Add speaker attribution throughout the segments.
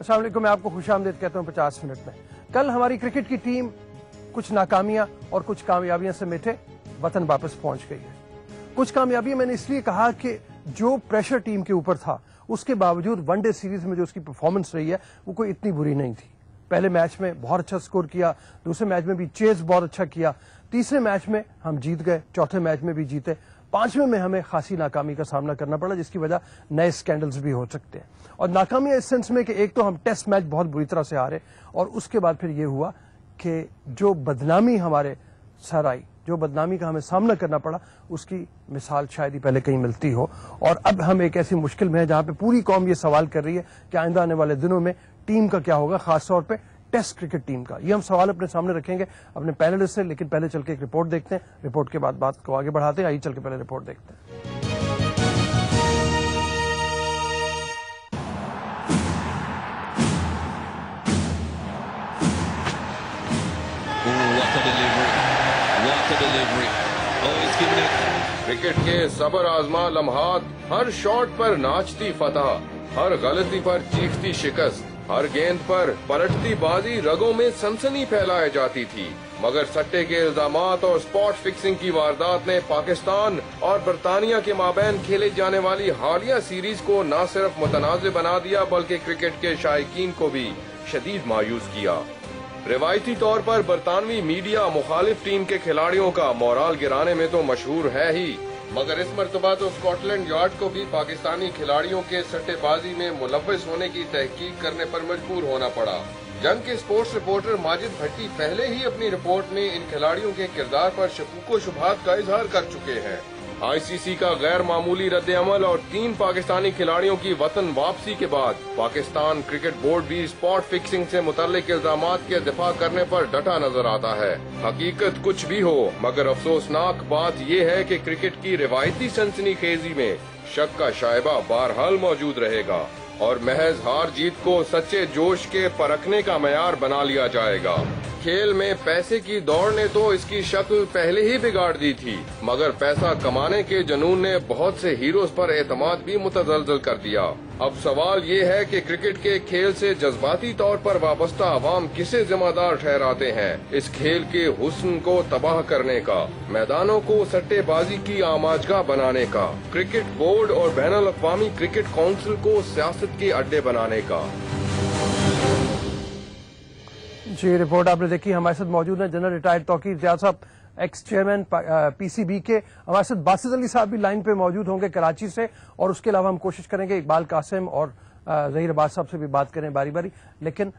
Speaker 1: अस्सलाम वालेकुम, मैं आपको खुशामदीद कहता हूँ 50 मिनट में। कल हमारी क्रिकेट की टीम कुछ नाकामियां और कुछ कामयाबियां से मिटे वतन वापस पहुंच गई है। कुछ कामयाबियां मैंने इसलिए कहा कि जो प्रेशर टीम के ऊपर था उसके बावजूद वनडे सीरीज में जो उसकी परफॉर्मेंस रही है वो कोई इतनी बुरी नहीं थी। पहले मैच में बहुत अच्छा स्कोर किया, दूसरे मैच में भी चेज बहुत अच्छा किया, तीसरे मैच में हम जीत गए, चौथे मैच में भी जीते, पांचवें में हमें खासी नाकामी का सामना करना पड़ा जिसकी वजह नए स्कैंडल्स भी हो सकते हैं। और नाकामी इस सेंस में कि एक तो हम टेस्ट मैच बहुत बुरी तरह से हारे और उसके बाद फिर ये हुआ कि जो बदनामी हमारे सर आई, जो बदनामी का हमें सामना करना पड़ा, उसकी मिसाल शायद ही पहले कहीं मिलती हो। और अब हम एक ऐसी मुश्किल में है जहां पे पूरी कौम ये सवाल कर रही है कि आइंदा आने वाले दिनों में टीम का क्या होगा, खासतौर पे टेस्ट क्रिकेट टीम का। ये हम सवाल अपने सामने रखेंगे अपने पैनलिस्ट से, लेकिन पहले चल के एक रिपोर्ट देखते हैं, रिपोर्ट के बाद बात को आगे बढ़ाते हैं। आइए चल के पहले रिपोर्ट देखते हैं।
Speaker 2: क्रिकेट के सबर आजमा लम्हात, हर शॉट पर नाचती फतह, हर गलती पर चीखती शिकस्त, हर गेंद पर पलटती बाजी रगों में सनसनी फैलाई जाती थी। मगर सट्टे के इल्जामात और स्पॉट फिक्सिंग की वारदात ने पाकिस्तान और बरतानिया के माबैन खेले जाने वाली हालिया सीरीज को न सिर्फ मुतनाज़ बना दिया बल्कि क्रिकेट के शायकीन को भी शदीद मायूस किया। रिवायती तौर पर बरतानवी मीडिया मुखालिफ टीम के खिलाड़ियों का मोराल गिराने में तो मशहूर है ही, मगर इस मर्तबा तो स्कॉटलैंड यार्ड को भी पाकिस्तानी खिलाड़ियों के सट्टेबाजी में मुलव्वस होने की तहकीक करने पर मजबूर होना पड़ा। जंग के स्पोर्ट्स रिपोर्टर माजिद भट्टी पहले ही अपनी रिपोर्ट में इन खिलाड़ियों के किरदार पर शकूक व शुबहात का इजहार कर चुके हैं। आईसीसी का गैर मामूली रद्द-ए-अमल और 3 पाकिस्तानी खिलाड़ियों की वतन वापसी के बाद पाकिस्तान क्रिकेट बोर्ड भी स्पॉट फिक्सिंग से मुतल्लिक इल्जामात के दिफा करने पर डटा नजर आता है। हकीकत कुछ भी हो, मगर अफसोसनाक बात ये है कि क्रिकेट की रिवायती सनसनीखेजी में शक का शायबा बहरहाल मौजूद रहेगा और महज हार जीत को सच्चे जोश के परखने का मयार बना लिया जाएगा। खेल में पैसे की दौड़ ने तो इसकी शक्ल पहले ही बिगाड़ दी थी, मगर पैसा कमाने के जुनून ने बहुत से हीरोज पर एतमाद भी मुतज़लज़ल कर दिया। अब सवाल ये है कि क्रिकेट के खेल से जज्बाती तौर पर वाबस्ता अवाम किसे जिम्मेदार ठहराते हैं इस खेल के हुस्न को तबाह करने का, मैदानों को सट्टेबाजी की आमाजगाह बनाने का, क्रिकेट बोर्ड और बैनुल अक़वामी क्रिकेट काउंसिल को सियासत के अड्डे बनाने का।
Speaker 1: जी, रिपोर्ट आपने देखी। हमारे साथ मौजूद हैं जनरल रिटायर्ड तौकीर रियाज साहब, एक्स चेयरमैन पीसीबी के। हमारे साथ बासित अली साहब भी लाइन पे मौजूद होंगे कराची से, और उसके अलावा हम कोशिश करेंगे इकबाल कासिम और ज़हीर अब्बास साहब से भी बात करें बारी बारी। लेकिन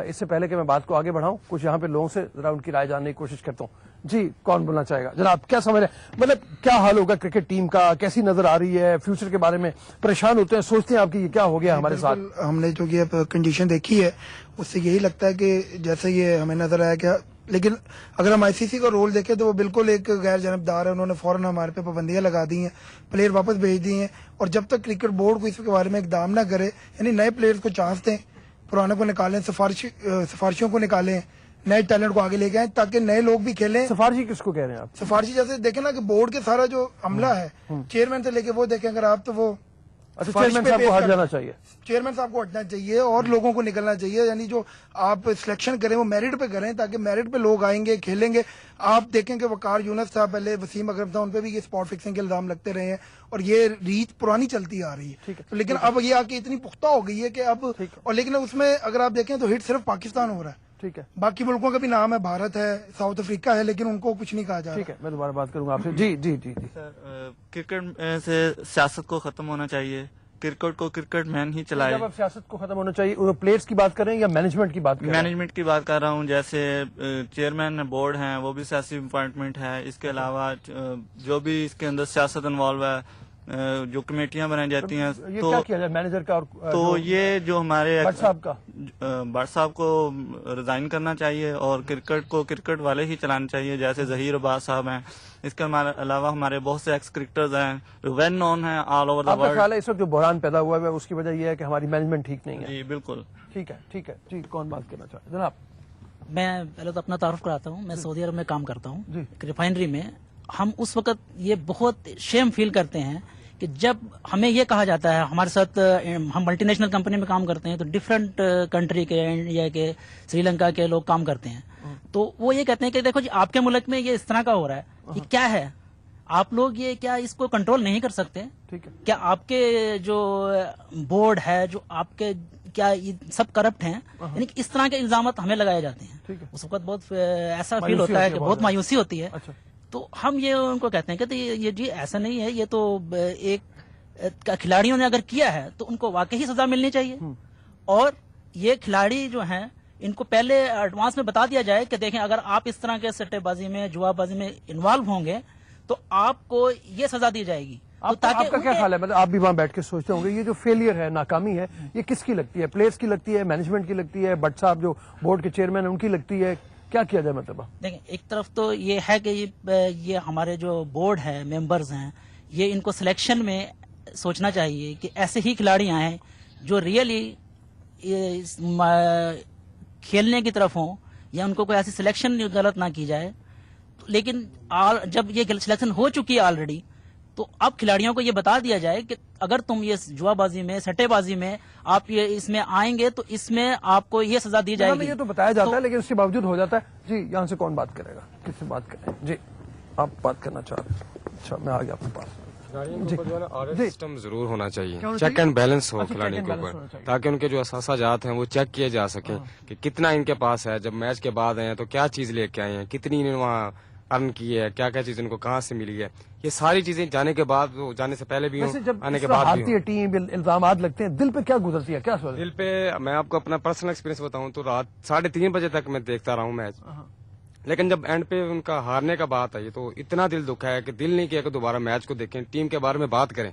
Speaker 1: इससे पहले कि मैं बात को आगे बढ़ाऊं, कुछ यहाँ पे लोगों से जरा उनकी राय जानने की कोशिश करता हूँ। जी, कौन बोलना चाहेगा? जनाब, क्या समझ रहे हैं, मतलब क्या हाल होगा क्रिकेट टीम का, कैसी नजर आ रही है, फ्यूचर के बारे में परेशान होते हैं, सोचते हैं आपकी ये क्या हो गया हमारे साथ?
Speaker 3: हमने जो ये कंडीशन देखी है उससे यही लगता है कि जैसे ये हमें नजर आया क्या, लेकिन अगर हम आईसीसी का रोल देखें तो वो बिल्कुल एक गैर जानबदार है। उन्होंने फौरन हमारे पे पाबंदियां लगा दी हैं, प्लेयर वापस भेज दिए हैं, और जब तक क्रिकेट बोर्ड को इसके बारे में इकदाम ना करे, यानी नए प्लेयर्स को चांस दें, पुराने को निकालें, सिफारिशियों को निकालें, नए टैलेंट को आगे लेके आए ताकि नए लोग भी खेलें।
Speaker 1: सिफारिशी किसको कह रहे हैं आप?
Speaker 3: सिफारिशी जैसे देखें ना कि बोर्ड के सारा जो अमला है, चेयरमैन से लेके वो देखें अगर आप, तो वो
Speaker 1: चेयरमैन साहब को हट जाना चाहिए,
Speaker 3: चेयरमैन साहब को हटना चाहिए और लोगों को निकलना चाहिए। यानी जो आप सिलेक्शन करें वो मेरिट पे करें ताकि मेरिट पे लोग आएंगे, खेलेंगे। आप देखें कि वकार यूनुस था, पहले वसीम अकरम था, उन पे भी ये स्पॉट फिक्सिंग के इल्जाम लगते रहे हैं और ये रीत पुरानी चलती आ रही है। लेकिन अब ये आके इतनी पुख्ता हो गई है कि अब, और लेकिन उसमें अगर आप देखें तो हिट सिर्फ पाकिस्तान हो रहा है।
Speaker 1: ठीक है,
Speaker 3: बाकी मुल्कों का भी नाम है, भारत है, साउथ अफ्रीका है, लेकिन उनको कुछ नहीं कहा जा रहा।
Speaker 1: ठीक है, मैं दोबारा बात करूंगा आपसे। जी जी जी जी
Speaker 4: सर, क्रिकेट से सियासत को खत्म होना चाहिए, क्रिकेट को क्रिकेट मैन ही चलाए।
Speaker 1: जब आप सियासत को खत्म होना चाहिए, प्लेयर्स की बात करें या मैनेजमेंट की बात करें?
Speaker 4: मैनेजमेंट की बात कर रहा हूँ, जैसे चेयरमैन बोर्ड हैं वो भी सियासी अपॉइंटमेंट है। इसके अलावा जो भी इसके अंदर सियासत इन्वॉल्व है, जो कमेटियां बनाई जाती हैं,
Speaker 1: ये
Speaker 4: तो
Speaker 1: क्या किया जाए मैनेजर का? और
Speaker 4: तो ये जो हमारे
Speaker 1: भट्ट
Speaker 4: साहब को रिजाइन करना चाहिए और क्रिकेट को क्रिकेट वाले ही चलाना चाहिए, जैसे ज़हीर अब्बास साहब हैं। इसके अलावा हमारे बहुत से एक्स क्रिकेटर्स हैं, वेल नोन हैं ऑल ओवर द वर्ल्ड।
Speaker 1: आपका ख्याल है इस वक्त जो बहरान पैदा हुआ है उसकी वजह यह है कि हमारी मैनेजमेंट ठीक नहीं है?
Speaker 4: जी बिल्कुल।
Speaker 1: ठीक है, ठीक है जी, कौन बात करना चाहते हैं? जनाब,
Speaker 5: मैं पहले तो अपना तारुफ कराता हूँ। मैं सऊदी अरब में काम करता हूँ रिफाइनरी में। हम उस वक्त ये बहुत शेम फील करते हैं کہ جب ہمیں یہ کہا جاتا ہے ہمارے ساتھ ہم ملٹی نیشنل کمپنی میں کام کرتے ہیں تو ڈفرینٹ کنٹری کے انڈیا کے سری لنکا کے لوگ کام کرتے ہیں تو وہ یہ کہتے ہیں کہ دیکھو جی آپ کے ملک میں یہ اس طرح کا ہو رہا ہے یہ کیا ہے آپ لوگ یہ کیا اس کو کنٹرول نہیں کر سکتے
Speaker 1: ٹھیک ہے
Speaker 5: کیا آپ کے جو بورڈ ہے جو آپ کے کیا یہ سب کرپٹ ہیں یعنی کہ اس طرح کے الزامات ہمیں لگائے جاتے ہیں
Speaker 1: ٹھیک ہے
Speaker 5: اس وقت بہت ایسا فیل ہوتا ہے کہ بہت مایوسی ہوتی ہے
Speaker 1: اچھا
Speaker 5: تو ہم یہ ان کو کہتے ہیں کہ یہ جی ایسا نہیں ہے یہ تو ایک کھلاڑیوں نے اگر کیا ہے تو ان کو واقعی سزا ملنی چاہیے اور یہ کھلاڑی جو ہیں ان کو پہلے ایڈوانس میں بتا دیا جائے کہ دیکھیں اگر آپ اس طرح کے سٹے بازی میں جوا بازی میں انوالو ہوں گے تو آپ کو یہ سزا دی جائے گی
Speaker 1: آپ کا کیا خیال ہے مطلب آپ بھی وہاں بیٹھ کے سوچتے ہوں گے یہ جو فیلئر ہے ناکامی ہے یہ کس کی لگتی ہے پلیئرز کی لگتی ہے مینجمنٹ کی لگتی ہے بٹ صاحب جو بورڈ کے چیئرمین ان کی لگتی ہے کیا کیا جائے مطلب
Speaker 5: دیکھیں ایک طرف تو یہ ہے کہ یہ ہمارے جو بورڈ ہے ممبرز ہیں یہ ان کو سلیکشن میں سوچنا چاہیے کہ ایسے ہی کھلاڑی آئیں جو ریئلی کھیلنے کی طرف ہوں یا ان کو کوئی ایسی سلیکشن غلط نہ کی جائے لیکن جب یہ سلیکشن ہو چکی ہے آلریڈی تو اب کھلاڑیوں کو یہ بتا دیا جائے کہ اگر تم یہ جوا بازی میں سٹے بازی میں آپ یہ اس میں آئیں گے تو اس میں آپ کو یہ سزا دی جائے گی
Speaker 1: یہ تو بتایا جاتا ہے لیکن اس کے باوجود ہو جاتا ہے جی یہاں سے کون بات کرے گا کس سے بات کریں جی آپ بات کرنا چاہ رہے ہیں اچھا میں آ گیا آپ کے پاس
Speaker 6: سسٹم ضرور ہونا چاہیے چیک اینڈ بیلنس ہو کھلاڑی کے اوپر تاکہ ان کے جو اثاثہ جات ہیں وہ چیک کیے جا سکیں کہ کتنا ان کے پاس ہے جب میچ کے بعد آئے ہیں تو کیا چیز لے کے آئے ہیں کتنی انہوں نے وہاں ارن کی ہے کیا کیا چیز ان کو کہاں سے ملی ہے یہ ساری چیزیں جانے کے بعد جانے سے پہلے بھی آنے کے بعد بھی
Speaker 1: ٹیم الزامات لگتے ہیں دل پہ کیا گزرتی ہے کیا سوال
Speaker 6: دل پہ میں آپ کو اپنا پرسنل ایکسپیرینس بتاؤں تو رات 3:30 بجے تک میں دیکھتا رہا ہوں میچ لیکن جب اینڈ پہ ان کا ہارنے کا بات آئی تو اتنا دل دکھا ہے کہ دل نہیں کیا کہ دوبارہ میچ کو دیکھیں ٹیم کے بارے میں بات کریں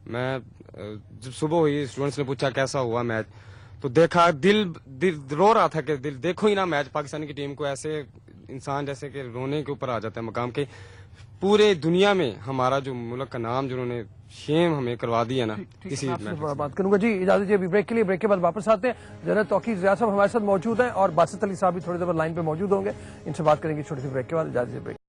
Speaker 6: میں جب صبح ہوئی اسٹوڈنٹس نے پوچھا کیسا ہوا میچ تو دیکھا دل رو رہا تھا کہ دل دیکھو ہی نا میچ پاکستان کی ٹیم کو ایسے انسان جیسے کہ رونے کے اوپر آ جاتا ہے مقام کے پورے دنیا میں ہمارا جو ملک کا نام جنہوں نے شیم ہمیں کروا دیا نا کسی
Speaker 1: بات کروں گا جی اجازت دیجیے ابھی بریک کے لیے بریک کے بعد واپس آتے ہیں جنرل توقیر ریاض صاحب ہمارے ساتھ موجود ہیں اور باسط علی صاحب بھی تھوڑی دیر لائن پہ موجود ہوں گے ان سے بات کریں گے چھوٹی سی بریک کے بعد اجازت دیجیے بریک